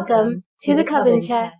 Welcome to the Coven Chat.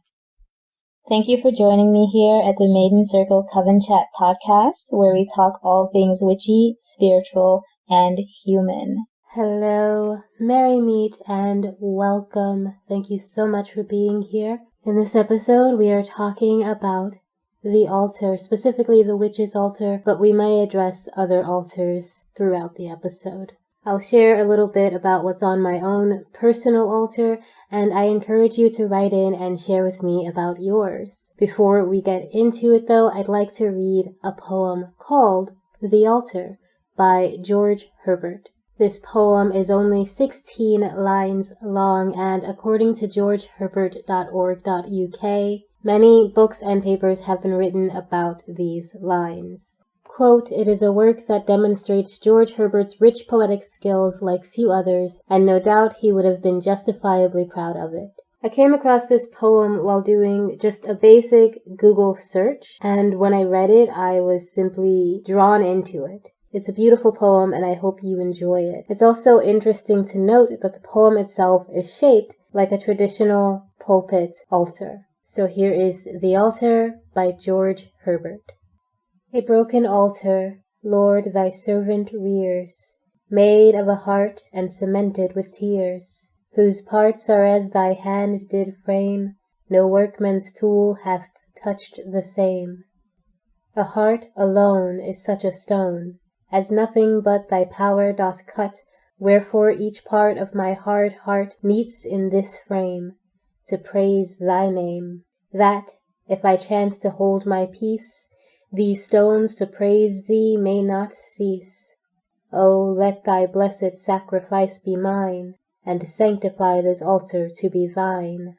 Thank you for joining me here at the Maiden Circle Coven Chat podcast, where we talk all things witchy, spiritual, and human. Hello, merry meet, and welcome. Thank you so much for being here. In this episode, we are talking about the altar, specifically the witch's altar, but we may address other altars throughout the episode. I'll share a little bit about what's on my own personal altar, and I encourage you to write in and share with me about yours. Before we get into it though, I'd like to read a poem called The Altar by George Herbert. This poem is only 16 lines long, and according to georgeherbert.org.uk, many books and papers have been written about these lines. Quote, "It is a work that demonstrates George Herbert's rich poetic skills like few others, and no doubt he would have been justifiably proud of it." I came across this poem while doing just a basic Google search, and when I read it, I was simply drawn into it. It's a beautiful poem, and I hope you enjoy it. It's also interesting to note that the poem itself is shaped like a traditional pulpit altar. So here is The Altar by George Herbert. A broken altar, Lord, thy servant rears, made of a heart and cemented with tears, whose parts are as thy hand did frame, no workman's tool hath touched the same. A heart alone is such a stone, as nothing but thy power doth cut, wherefore each part of my hard heart meets in this frame, to praise thy name, that, if I chance to hold my peace, these stones to praise thee may not cease. O let thy blessed sacrifice be mine, and sanctify this altar to be thine.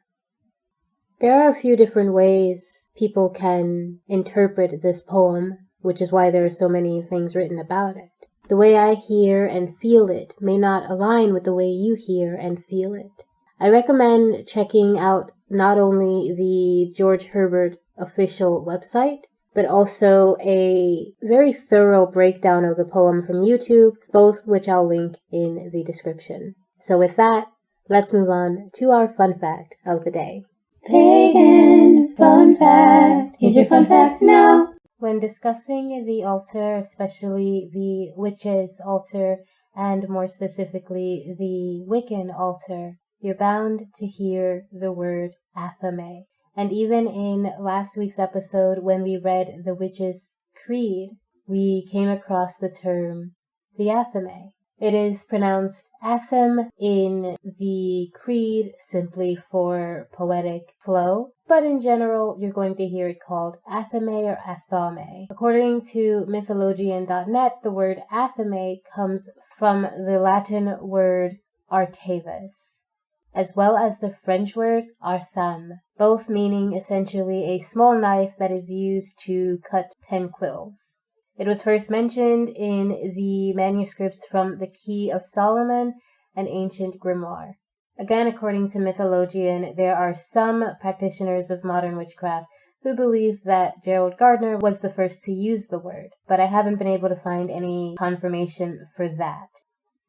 There are a few different ways people can interpret this poem, which is why there are so many things written about it. The way I hear and feel it may not align with the way you hear and feel it. I recommend checking out not only the George Herbert official website, but also a very thorough breakdown of the poem from YouTube, both which I'll link in the description. So with that, let's move on to our fun fact of the day. Pagan fun fact. Here's your fun facts now. When discussing the altar, especially the witch's altar, and more specifically the Wiccan altar, you're bound to hear the word athame. And even in last week's episode, when we read the Witch's Creed, we came across the term the athame. It is pronounced athem in the Creed simply for poetic flow, but in general, you're going to hear it called athame or athame. According to mythologian.net, the word athame comes from the Latin word artavus, as well as the French word artham, both meaning essentially a small knife that is used to cut pen quills. It was first mentioned in the manuscripts from the Key of Solomon, an ancient grimoire. Again, according to Mythologian, there are some practitioners of modern witchcraft who believe that Gerald Gardner was the first to use the word, but I haven't been able to find any confirmation for that.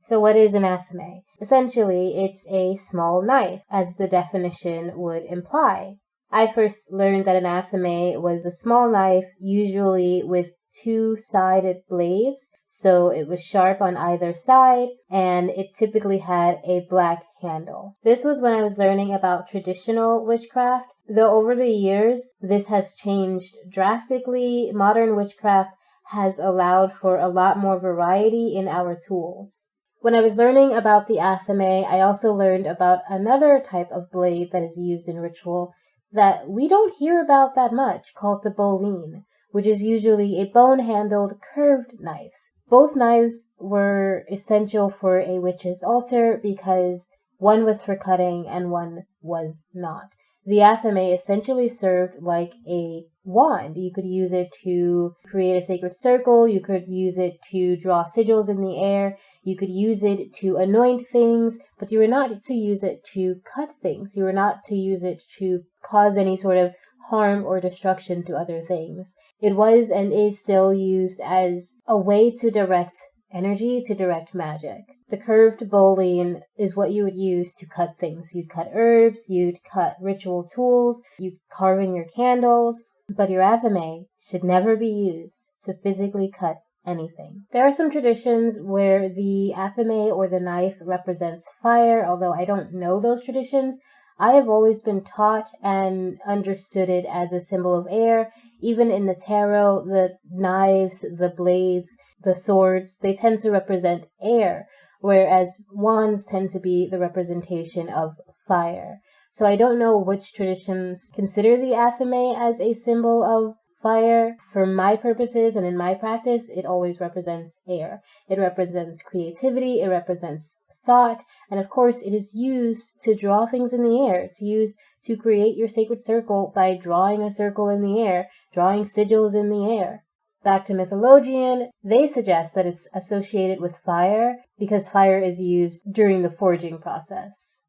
So what is an athame? Essentially, it's a small knife, as the definition would imply. I first learned that an athame was a small knife, usually with two-sided blades, so it was sharp on either side, and it typically had a black handle. This was when I was learning about traditional witchcraft, though over the years, this has changed drastically. Modern witchcraft has allowed for a lot more variety in our tools. When I was learning about the athame, I also learned about another type of blade that is used in ritual that we don't hear about that much, called the boline, which is usually a bone-handled curved knife. Both knives were essential for a witch's altar because one was for cutting and one was not. The athame essentially served like a wand. You could use it to create a sacred circle, you could use it to draw sigils in the air, you could use it to anoint things, but you were not to use it to cut things. You were not to use it to cause any sort of harm or destruction to other things. It was and is still used as a way to direct energy to direct magic. The curved bowline is what you would use to cut things. You'd cut herbs, you'd cut ritual tools, you'd carve in your candles, but your athame should never be used to physically cut anything. There are some traditions where the athame or the knife represents fire, although I don't know those traditions. I have always been taught and understood it as a symbol of air. Even in the tarot, the knives, the blades, the swords, they tend to represent air, whereas wands tend to be the representation of fire. So I don't know which traditions consider the athame as a symbol of fire. For my purposes and in my practice, it always represents air. It represents creativity, it represents thought, and of course it is used to draw things in the air. It's used to create your sacred circle by drawing a circle in the air, drawing sigils in the air. Back to Mythologian, they suggest that it's associated with fire because fire is used during the forging process.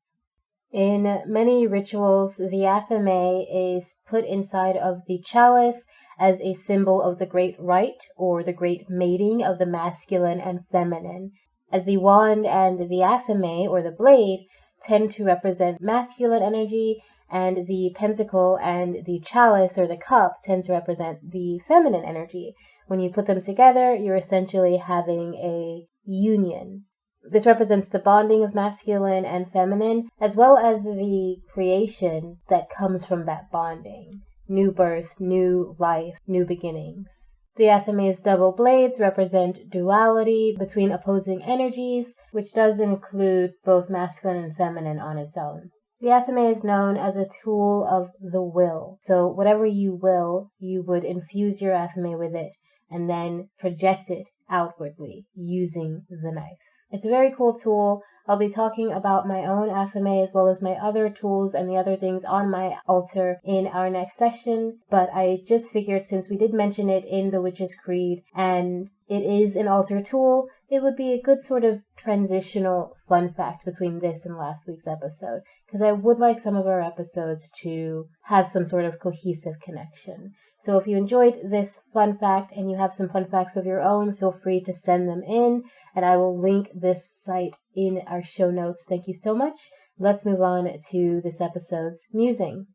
In many rituals, the athame is put inside of the chalice as a symbol of the great rite or the great mating of the masculine and feminine, as the wand and the athame or the blade tend to represent masculine energy, and the pentacle and the chalice or the cup tend to represent the feminine energy. When you put them together, you're essentially having a union. This represents the bonding of masculine and feminine, as well as the creation that comes from that bonding. New birth, new life, new beginnings. The athame's double blades represent duality between opposing energies, which does include both masculine and feminine on its own. The athame is known as a tool of the will. So whatever you will, you would infuse your athame with it and then project it outwardly using the knife. It's a very cool tool. I'll be talking about my own athame as well as my other tools and the other things on my altar in our next session, but I just figured since we did mention it in the Witch's Creed and it is an altar tool, it would be a good sort of transitional fun fact between this and last week's episode, because I would like some of our episodes to have some sort of cohesive connection. So if you enjoyed this fun fact and you have some fun facts of your own, feel free to send them in, and I will link this site in our show notes. Thank you so much. Let's move on to this episode's musing.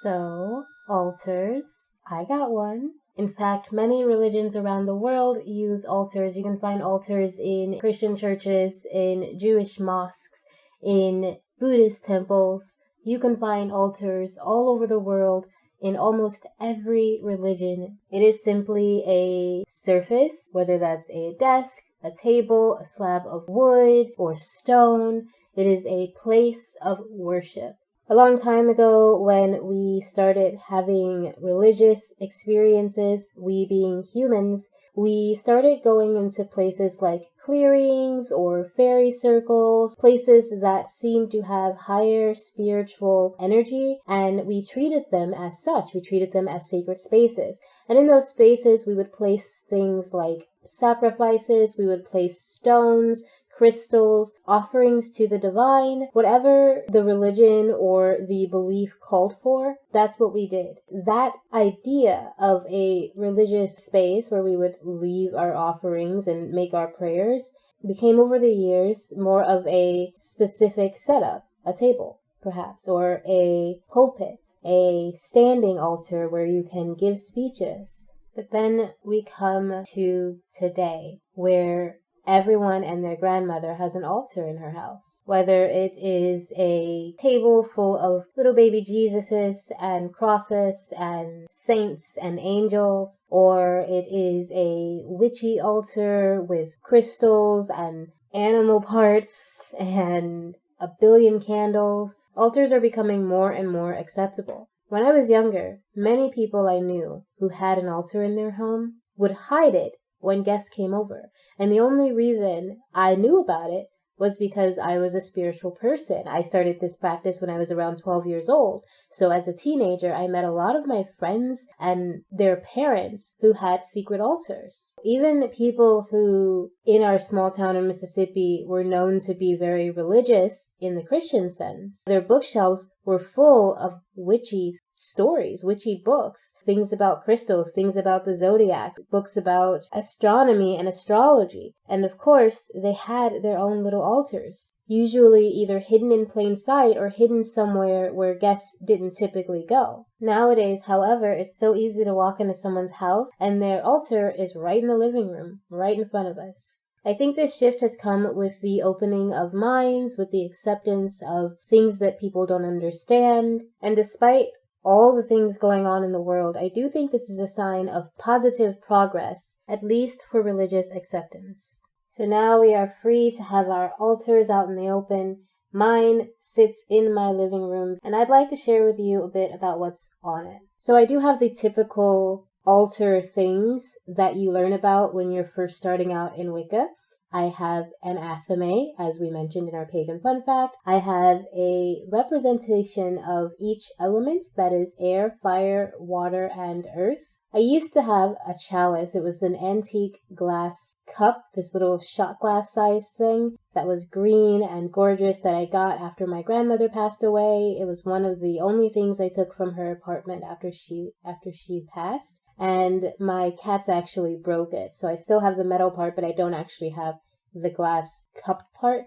So, altars. I got one. In fact, many religions around the world use altars. You can find altars in Christian churches, in Jewish mosques, in Buddhist temples. You can find altars all over the world in almost every religion. It is simply a surface, whether that's a desk, a table, a slab of wood, or stone. It is a place of worship. A long time ago, when we started having religious experiences, we being humans, we started going into places like clearings or fairy circles, places that seemed to have higher spiritual energy, and we treated them as such. We treated them as sacred spaces. And in those spaces, we would place things like sacrifices, we would place stones, crystals, offerings to the divine, whatever the religion or the belief called for, that's what we did. That idea of a religious space where we would leave our offerings and make our prayers became over the years more of a specific setup, a table perhaps, or a pulpit, a standing altar where you can give speeches. But then we come to today, where everyone and their grandmother has an altar in her house. Whether it is a table full of little baby Jesuses and crosses and saints and angels, or it is a witchy altar with crystals and animal parts and a billion candles. Altars are becoming more and more acceptable. When I was younger, many people I knew who had an altar in their home would hide it when guests came over. And the only reason I knew about it was because I was a spiritual person. I started this practice when I was around 12 years old. So as a teenager, I met a lot of my friends and their parents who had secret altars. Even people who, in our small town in Mississippi, were known to be very religious in the Christian sense, their bookshelves were full of witchy stories, witchy books, things about crystals, things about the zodiac, books about astronomy and astrology. And of course, they had their own little altars, usually either hidden in plain sight or hidden somewhere where guests didn't typically go. Nowadays, however, it's so easy to walk into someone's house and their altar is right in the living room, right in front of us. I think this shift has come with the opening of minds, with the acceptance of things that people don't understand, and despite all the things going on in the world, I do think this is a sign of positive progress, at least for religious acceptance. So now we are free to have our altars out in the open. Mine sits in my living room, and I'd like to share with you a bit about what's on it. So I do have the typical altar things that you learn about when you're first starting out in Wicca. I have an athame, as we mentioned in our pagan fun fact. I have a representation of each element, that is air, fire, water, and earth. I used to have a chalice. It was an antique glass cup, this little shot glass sized thing that was green and gorgeous that I got after my grandmother passed away. It was one of the only things I took from her apartment after she passed. And my cats actually broke it. So I still have the metal part, but I don't actually have the glass cup part.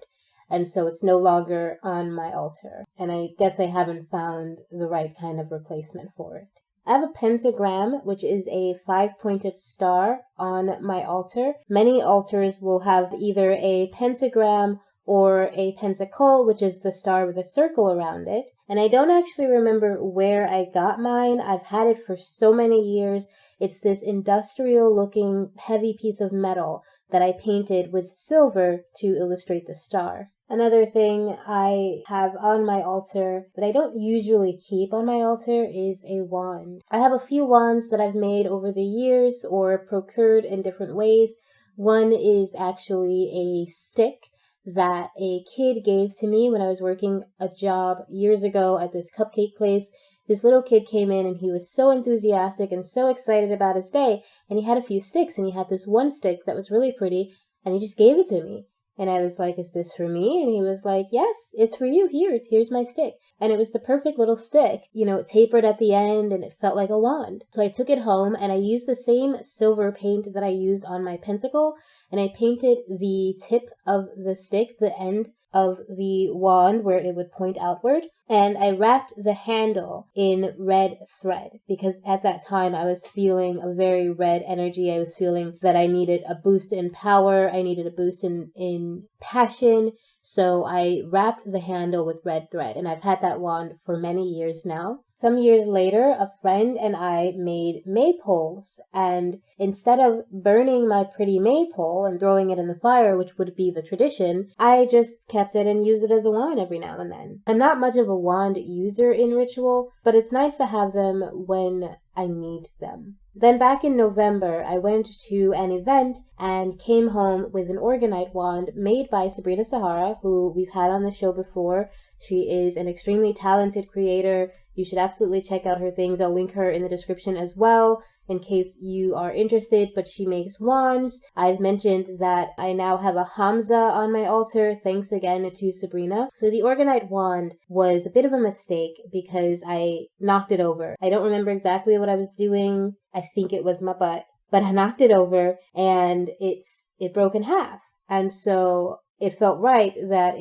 And so it's no longer on my altar. And I guess I haven't found the right kind of replacement for it. I have a pentagram, which is a 5-pointed star on my altar. Many altars will have either a pentagram or a pentacle, which is the star with a circle around it. And I don't actually remember where I got mine. I've had it for so many years. It's this industrial-looking heavy piece of metal that I painted with silver to illustrate the star. Another thing I have on my altar that I don't usually keep on my altar is a wand. I have a few wands that I've made over the years or procured in different ways. One is actually a stick that a kid gave to me when I was working a job years ago at this cupcake place. This little kid came in and he was so enthusiastic and so excited about his day, and he had a few sticks, and he had this one stick that was really pretty, and he just gave it to me. And I was like, is this for me? And he was like, yes, it's for you. Here's my stick. And it was the perfect little stick. You know, it tapered at the end and it felt like a wand. So I took it home and I used the same silver paint that I used on my pentacle. And I painted the tip of the stick, the end of the wand where it would point outward. And I wrapped the handle in red thread because at that time I was feeling a very red energy. I was feeling that I needed a boost in power. I needed a boost in passion. So I wrapped the handle with red thread, and I've had that wand for many years now. Some years later, a friend and I made maypoles, and instead of burning my pretty maypole and throwing it in the fire, which would be the tradition, I just kept it and used it as a wand every now and then. I'm not much of a wand user in ritual, but it's nice to have them when I need them. Then back in November, I went to an event and came home with an orgonite wand made by Sabrina Sahara, who we've had on the show before. She is an extremely talented creator. You should absolutely check out her things. I'll link her in the description as well in case you are interested, but she makes wands. I've mentioned that I now have a Hamza on my altar, thanks again to Sabrina. So the orgonite wand was a bit of a mistake because I knocked it over. I don't remember exactly what I was doing. I think it was my butt, but I knocked it over and it broke in half. And so it felt right that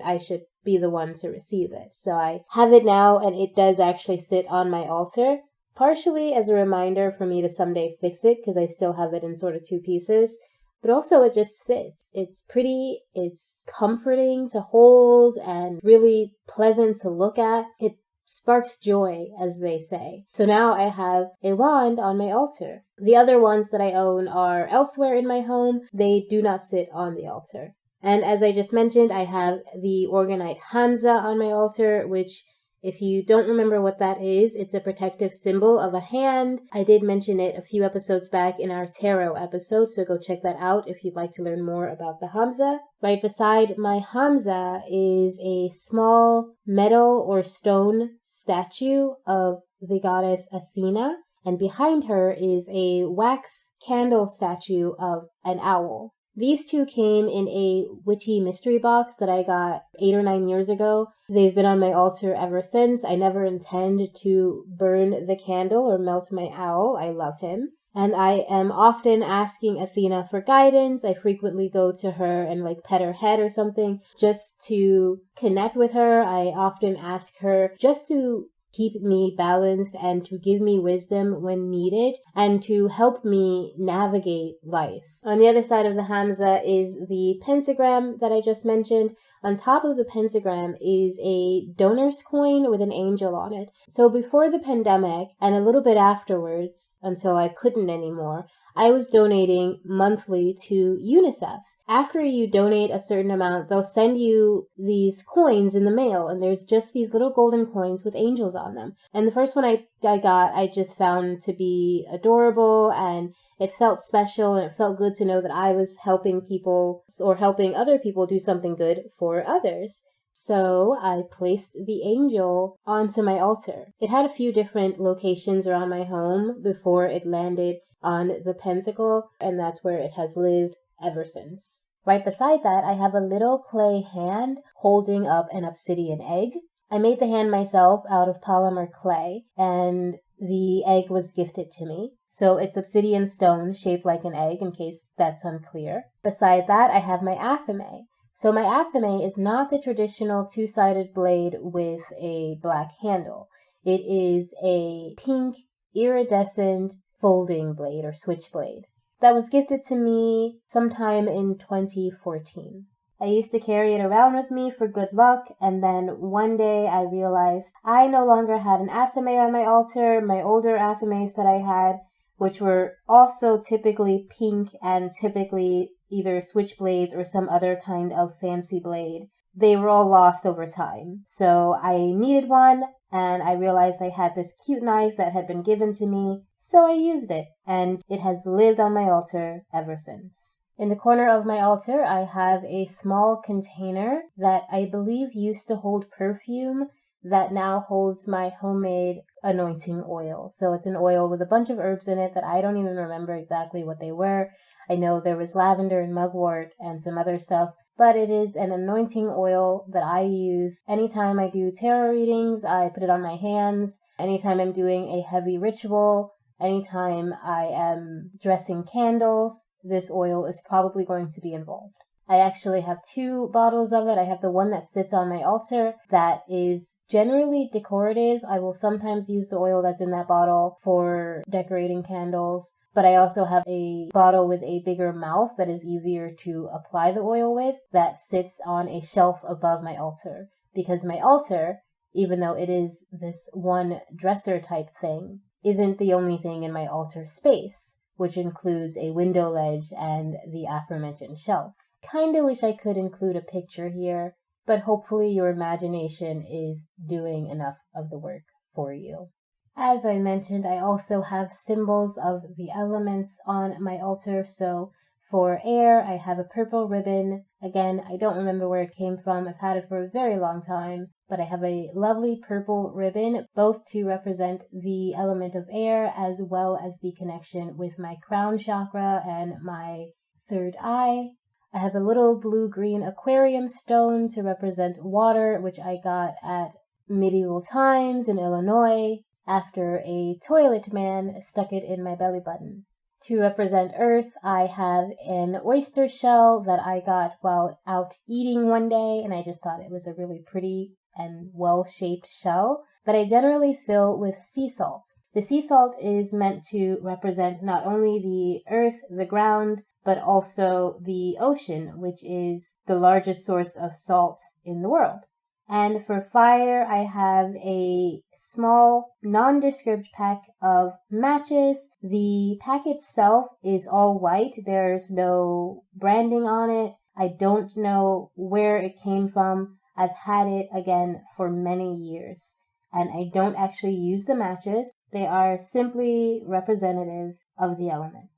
I should be the one to receive it. So I have it now, and it does actually sit on my altar, partially as a reminder for me to someday fix it because I still have it in sort of two pieces, but also it just fits. It's pretty, it's comforting to hold and really pleasant to look at. It sparks joy, as they say. So now I have a wand on my altar. The other ones that I own are elsewhere in my home. They do not sit on the altar. And as I just mentioned, I have the orgonite Hamza on my altar, which, if you don't remember what that is, it's a protective symbol of a hand. I did mention it a few episodes back in our tarot episode, so go check that out if you'd like to learn more about the Hamza. Right beside my Hamza is a small metal or stone statue of the goddess Athena, and behind her is a wax candle statue of an owl. These two came in a witchy mystery box that I got 8 or 9 years ago. They've been on my altar ever since. I never intend to burn the candle or melt my owl. I love him. And I am often asking Athena for guidance. I frequently go to her and pet her head or something just to connect with her. I often ask her just to keep me balanced and to give me wisdom when needed and to help me navigate life. On the other side of the Hamza is the pentagram that I just mentioned. On top of the pentagram is a donor's coin with an angel on it. So before the pandemic and a little bit afterwards, until I couldn't anymore, I was donating monthly to UNICEF. After you donate a certain amount, they'll send you these coins in the mail, and there's just these little golden coins with angels on them. And the first one I got, I just found to be adorable, and it felt special, and it felt good to know that I was helping people or helping other people do something good for others. So I placed the angel onto my altar. It had a few different locations around my home before it landed on the pentacle, and that's where it has lived ever since. Right beside that, I have a little clay hand holding up an obsidian egg. I made the hand myself out of polymer clay, and the egg was gifted to me. So it's obsidian stone shaped like an egg, in case that's unclear. Beside that, I have my athame. So my athame is not the traditional two-sided blade with a black handle. It is a pink iridescent folding blade or switchblade that was gifted to me sometime in 2014. I used to carry it around with me for good luck, and then one day I realized I no longer had an athame on my altar. My older athames that I had, which were also typically pink and typically either switchblades or some other kind of fancy blade, they were all lost over time. So I needed one, and I realized I had this cute knife that had been given to me, so I used it, and it has lived on my altar ever since. In the corner of my altar, I have a small container that I believe used to hold perfume that now holds my homemade anointing oil. So it's an oil with a bunch of herbs in it that I don't even remember exactly what they were. I know there was lavender and mugwort and some other stuff, but it is an anointing oil that I use anytime I do tarot readings. I put it on my hands. Anytime I'm doing a heavy ritual, anytime I am dressing candles, this oil is probably going to be involved. I actually have 2 bottles of it. I have the one that sits on my altar that is generally decorative. I will sometimes use the oil that's in that bottle for decorating candles, but I also have a bottle with a bigger mouth that is easier to apply the oil with that sits on a shelf above my altar, because my altar, even though it is this one dresser type thing, isn't the only thing in my altar space, which includes a window ledge and the aforementioned shelf. Kinda wish I could include a picture here, but hopefully your imagination is doing enough of the work for you. As I mentioned, I also have symbols of the elements on my altar. So for air, I have a purple ribbon. Again, I don't remember where it came from. I've had it for a very long time, but I have a lovely purple ribbon, both to represent the element of air as well as the connection with my crown chakra and my third eye. I have a little blue-green aquarium stone to represent water, which I got at medieval times in Illinois after a toilet man stuck it in my belly button. To represent earth, I have an oyster shell that I got while out eating one day, and I just thought it was a really pretty and well-shaped shell that I generally fill with sea salt. The sea salt is meant to represent not only the earth, the ground, but also the ocean, which is the largest source of salt in the world. And for fire, I have a small nondescript pack of matches. The pack itself is all white. There's no branding on it. I don't know where it came from. I've had it, again, for many years. And I don't actually use the matches. They are simply representative of the element.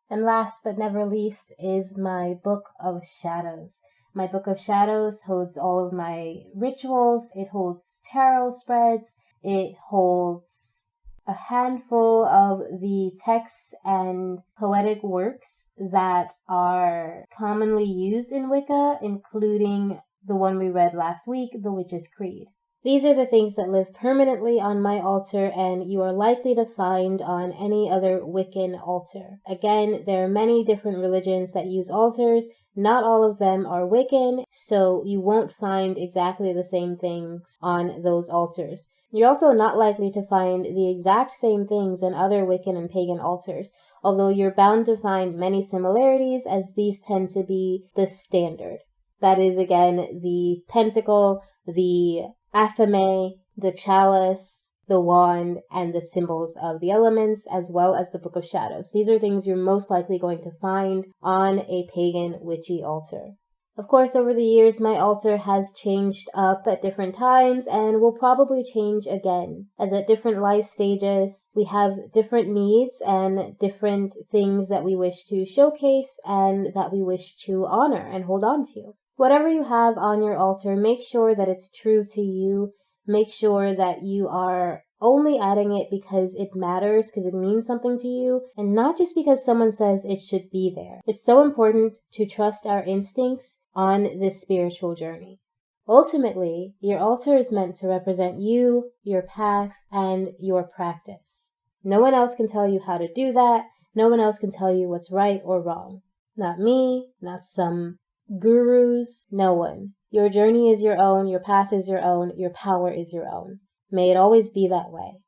And last but never least is my Book of Shadows. My Book of Shadows holds all of my rituals. It holds tarot spreads. It holds a handful of the texts and poetic works that are commonly used in Wicca, including the one we read last week, The Witch's Creed. These are the things that live permanently on my altar, and you are likely to find on any other Wiccan altar. Again, there are many different religions that use altars. Not all of them are Wiccan, so you won't find exactly the same things on those altars. You're also not likely to find the exact same things in other Wiccan and pagan altars, although you're bound to find many similarities, as these tend to be the standard. That is, again, the pentacle, the athame, the chalice, the wand, and the symbols of the elements, as well as the Book of Shadows. These are things you're most likely going to find on a pagan witchy altar. Of course, over the years, my altar has changed up at different times and will probably change again, as at different life stages, we have different needs and different things that we wish to showcase and that we wish to honor and hold on to. Whatever you have on your altar, make sure that it's true to you. Make sure that you are only adding it because it matters, because it means something to you, and not just because someone says it should be there. It's so important to trust our instincts on this spiritual journey. Ultimately, your altar is meant to represent you, your path, and your practice. No one else can tell you how to do that. No one else can tell you what's right or wrong. Not me, not some gurus, no one. Your journey is your own, your path is your own, your power is your own. May it always be that way.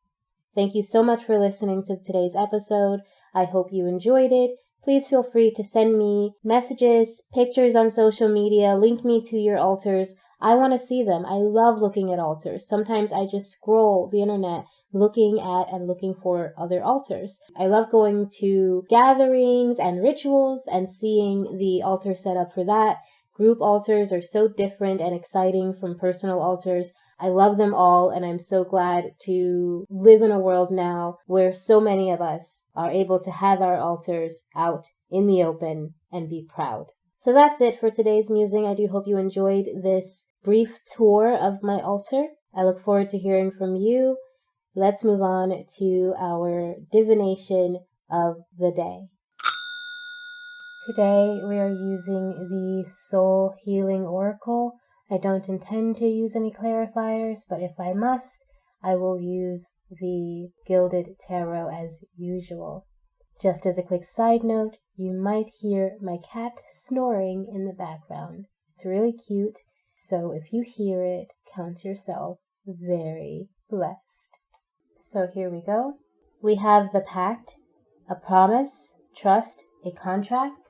Thank you so much for listening to today's episode. I hope you enjoyed it. Please feel free to send me messages, pictures on social media, link me to your altars. I want to see them. I love looking at altars. Sometimes I just scroll the internet looking at and looking for other altars. I love going to gatherings and rituals and seeing the altar set up for that. Group altars are so different and exciting from personal altars. I love them all, and I'm so glad to live in a world now where so many of us are able to have our altars out in the open and be proud. So that's it for today's musing. I do hope you enjoyed this brief tour of my altar. I look forward to hearing from you. Let's move on to our divination of the day. Today we are using the Soul Healing Oracle. I don't intend to use any clarifiers, but if I must, I will use the Gilded Tarot as usual. Just as a quick side note, you might hear my cat snoring in the background. It's really cute, so if you hear it, count yourself very blessed. So here we go. We have the Pact, a promise, trust, a contract.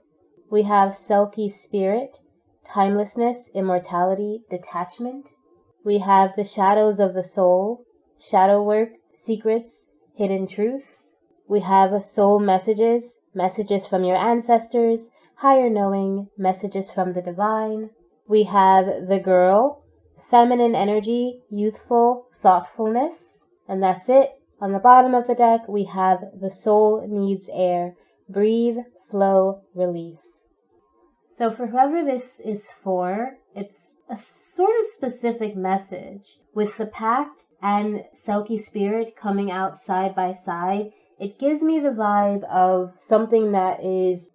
We have Selkie Spirit, timelessness, immortality, detachment. We have the Shadows of the Soul, shadow work, secrets, hidden truths. We have soul messages, messages from your ancestors, higher knowing, messages from the divine. We have the Girl, feminine energy, youthful thoughtfulness. And that's it. On the bottom of the deck, we have the Soul Needs Air, breathe, flow, release. So for whoever this is for, it's a sort of specific message. With the Pact and Selkie Spirit coming out side by side, it gives me the vibe of something that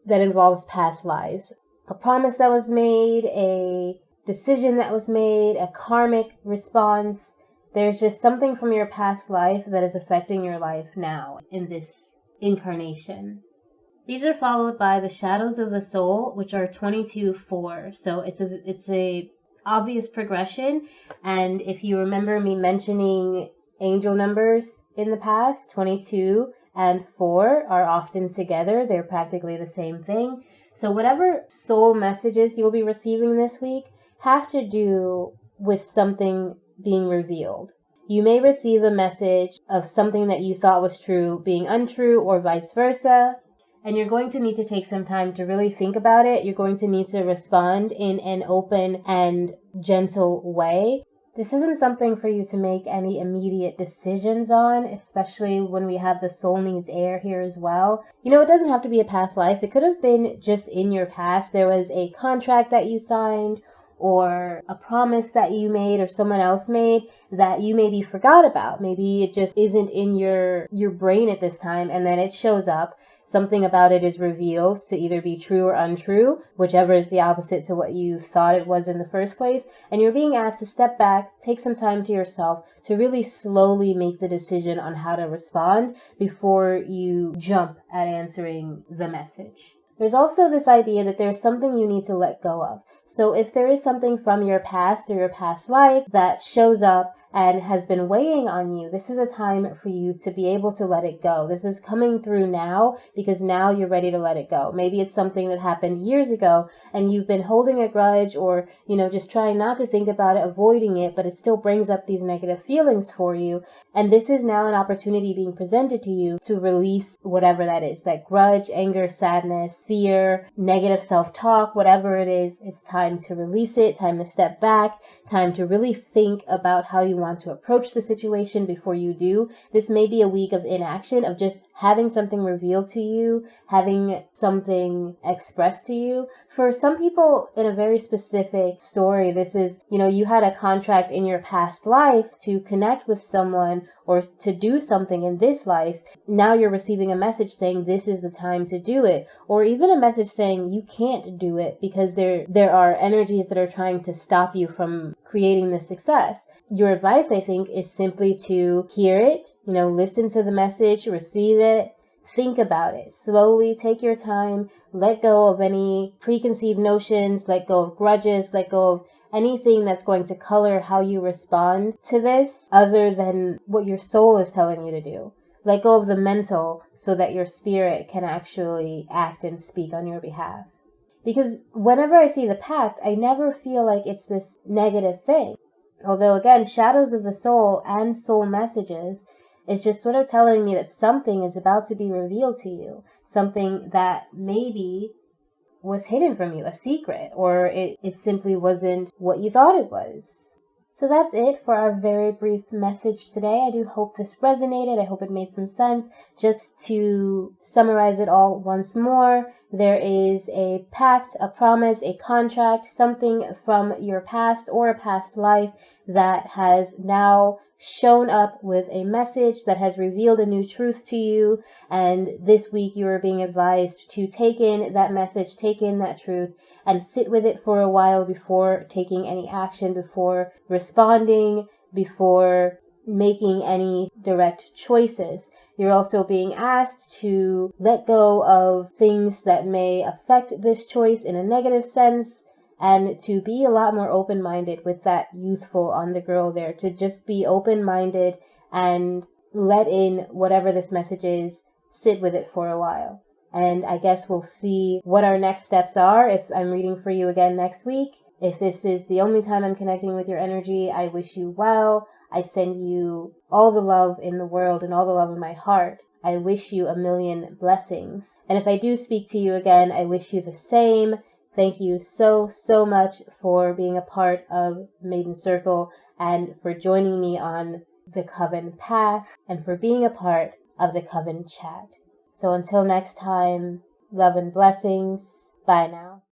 involves past lives. A promise that was made, a decision that was made, a karmic response. There's just something from your past life that is affecting your life now in this incarnation. These are followed by the Shadows of the Soul, which are 22-4. So it's a obvious progression. And if you remember me mentioning angel numbers in the past, 22 and 4 are often together. They're practically the same thing. So whatever soul messages you'll be receiving this week have to do with something being revealed. You may receive a message of something that you thought was true being untrue, or vice versa. And you're going to need to take some time to really think about it. You're going to need to respond in an open and gentle way. This isn't something for you to make any immediate decisions on, especially when we have the Soul Needs Air here as well. You know, it doesn't have to be a past life. It could have been just in your past. There was a contract that you signed, or a promise that you made or someone else made that you maybe forgot about. Maybe it just isn't in your brain at this time, and then it shows up. Something about it is revealed to either be true or untrue, whichever is the opposite to what you thought it was in the first place. And you're being asked to step back, take some time to yourself, to really slowly make the decision on how to respond before you jump at answering the message. There's also this idea that there's something you need to let go of. So if there is something from your past or your past life that shows up and has been weighing on you, this is a time for you to be able to let it go. This is coming through now because now you're ready to let it go. Maybe it's something that happened years ago and you've been holding a grudge or, just trying not to think about it, avoiding it, but it still brings up these negative feelings for you. And this is now an opportunity being presented to you to release whatever that is, that grudge, anger, sadness, fear, negative self-talk, whatever it is. It's time to release it, time to step back, time to really think about how you want to approach the situation before you do. This may be a week of inaction, of just having something revealed to you, having something expressed to you. For some people, in a very specific story, this is, you had a contract in your past life to connect with someone or to do something in this life. Now you're receiving a message saying this is the time to do it, or even a message saying you can't do it because there are energies that are trying to stop you from creating the success. Your advice, I think, is simply to hear it, listen to the message, receive it, think about it. Slowly take your time, let go of any preconceived notions, let go of grudges, let go of anything that's going to color how you respond to this other than what your soul is telling you to do. Let go of the mental so that your spirit can actually act and speak on your behalf. Because whenever I see the pact, I never feel like it's this negative thing. Although, again, shadows of the soul and soul messages is just sort of telling me that something is about to be revealed to you. Something that maybe was hidden from you, a secret, or it simply wasn't what you thought it was. So that's it for our very brief message today. I do hope this resonated. I hope it made some sense. Just to summarize it all once more, there is a pact, a promise, a contract, something from your past or a past life that has now shown up with a message that has revealed a new truth to you. And this week you are being advised to take in that message, take in that truth, and sit with it for a while before taking any action, before responding, before making any direct choices. You're also being asked to let go of things that may affect this choice in a negative sense, and to be a lot more open-minded with that youthful on the girl there, to just be open-minded and let in whatever this message is, sit with it for a while. And I guess we'll see what our next steps are if I'm reading for you again next week. If this is the only time I'm connecting with your energy, I wish you well. I send you all the love in the world and all the love in my heart. I wish you a million blessings. And if I do speak to you again, I wish you the same. Thank you so, so much for being a part of Maiden Circle and for joining me on the Coven path and for being a part of the Coven chat. So until next time, love and blessings. Bye now.